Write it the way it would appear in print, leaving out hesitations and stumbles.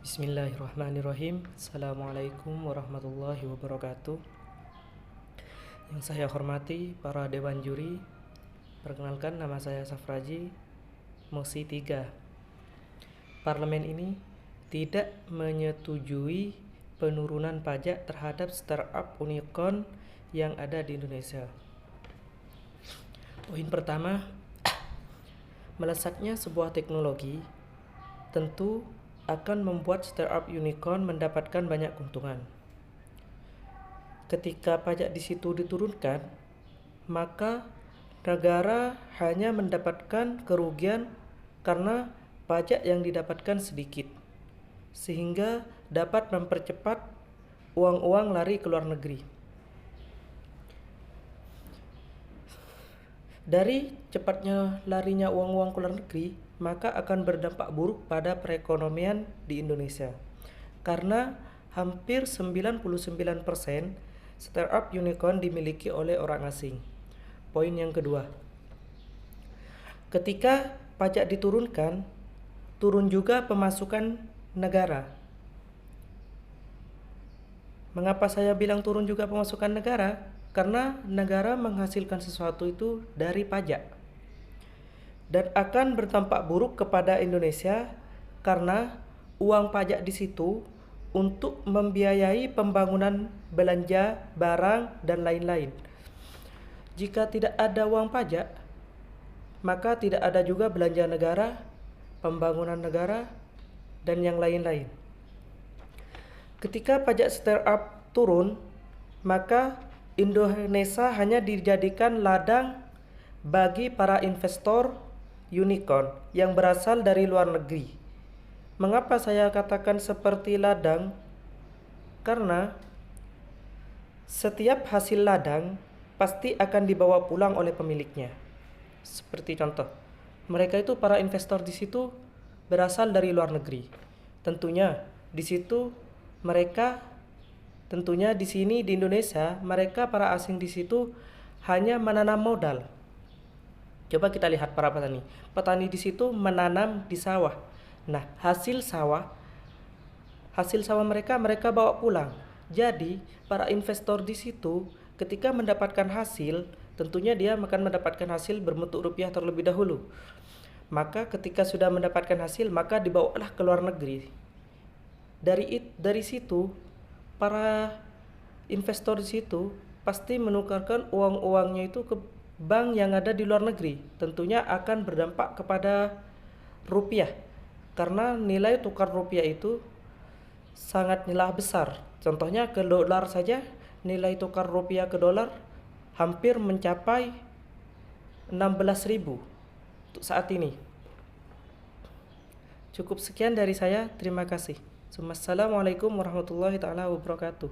Bismillahirrahmanirrahim. Assalamualaikum warahmatullahi wabarakatuh. Yang saya hormati para dewan juri, perkenalkan nama saya Safraji. Mosi 3. Parlemen ini tidak menyetujui penurunan pajak terhadap startup unicorn yang ada di Indonesia. Poin pertama, melesatnya sebuah teknologi tentu akan membuat startup unicorn mendapatkan banyak keuntungan. Ketika pajak di situ diturunkan, maka negara hanya mendapatkan kerugian karena pajak yang didapatkan sedikit, sehingga dapat mempercepat uang-uang lari ke luar negeri. Dari cepatnya larinya uang-uang ke luar negeri, maka akan berdampak buruk pada perekonomian di Indonesia. Karena hampir 99% startup unicorn dimiliki oleh orang asing. Poin yang kedua, ketika pajak diturunkan, turun juga pemasukan negara. Mengapa saya bilang turun juga pemasukan negara? Karena negara menghasilkan sesuatu itu dari pajak. Dan akan berdampak buruk kepada Indonesia karena uang pajak di situ untuk membiayai pembangunan belanja barang dan lain-lain. Jika tidak ada uang pajak, maka tidak ada juga belanja negara, pembangunan negara, dan yang lain-lain. Ketika pajak startup turun, maka Indonesia hanya dijadikan ladang bagi para investor unicorn yang berasal dari luar negeri. Mengapa saya katakan seperti ladang? Karena setiap hasil ladang pasti akan dibawa pulang oleh pemiliknya. Seperti contoh, mereka itu para investor di situ berasal dari luar negeri. Tentunya di situ mereka Tentunya di sini di Indonesia, mereka para asing di situ hanya menanam modal. Coba kita lihat para petani. Petani di situ menanam di sawah. Nah, hasil sawah mereka bawa pulang. Jadi, para investor di situ ketika mendapatkan hasil, tentunya dia akan mendapatkan hasil berbentuk rupiah terlebih dahulu. Maka ketika sudah mendapatkan hasil, maka dibawalah ke luar negeri. Dari situ para investor di situ pasti menukarkan uang-uangnya itu ke bank yang ada di luar negeri. Tentunya akan berdampak kepada rupiah karena nilai tukar rupiah itu sangatlah besar. Contohnya ke dolar saja, nilai tukar rupiah ke dolar hampir mencapai 16.000 untuk saat ini. Cukup sekian dari saya, terima kasih. Assalamualaikum warahmatullahi taala wabarakatuh.